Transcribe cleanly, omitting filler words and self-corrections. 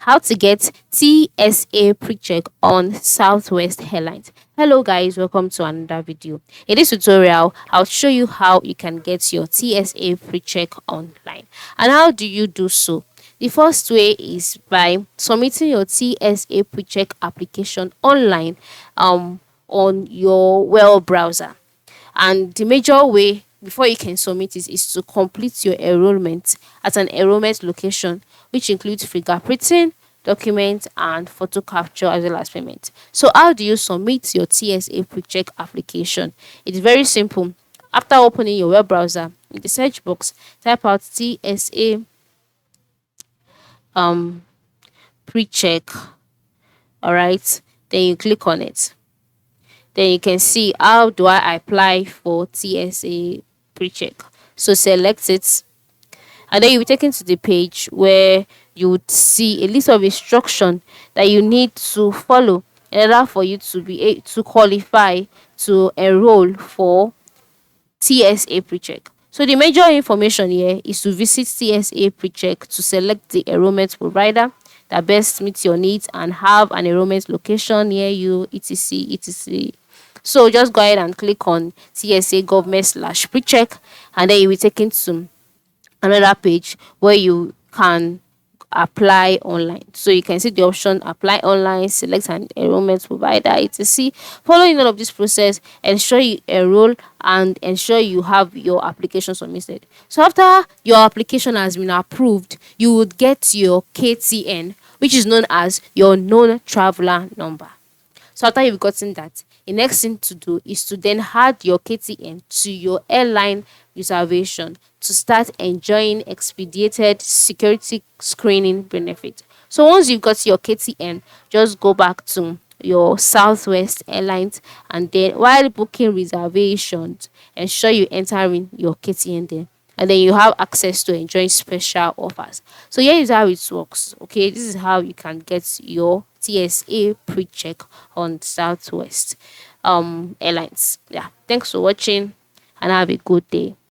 How to get TSA Precheck on Southwest Airlines. Hello guys, welcome to another video. In this tutorial, I'll show you how you can get your TSA Precheck online. And how do you do so? The first way is by submitting your TSA Precheck application online on your web browser. And the major way before you can submit it is to complete your enrollment at an enrollment location, which includes fingerprinting, document, and photo capture as well as payment. So, how do you submit your TSA pre-check application? It's very simple. After opening your web browser, in the search box, type out TSA pre-check. All right, then you click on it. Then you can see how do I apply for TSA pre-check. So select it, and then you'll be taken to the page where you would see a list of instruction that you need to follow in order for you to to qualify to enroll for TSA pre-check. So the major information here is to visit TSA pre-check to select the enrollment provider that best meets your needs and have an enrollment location near you, etc, etc. So just go ahead and click on TSA government slash pre-check, and then you'll be taken to another page where you can apply online. So you can see the option apply online, select an enrollment provider, etc. Following all of this process, ensure you enroll and ensure you have your application submitted. So after your application has been approved, you would get your KTN, which is known as your known traveler number. So after you've gotten that, the next thing to do is to then add your KTN to your airline reservation to start enjoying expedited security screening benefit. So once you've got your KTN, just go back to your Southwest Airlines, and then while booking reservations, ensure you enter in your KTN there, and then you have access to enjoy special offers. So here is how it works. Okay, this is how you can get your TSA pre-check on Southwest Airlines. Yeah, thanks for watching and have a good day.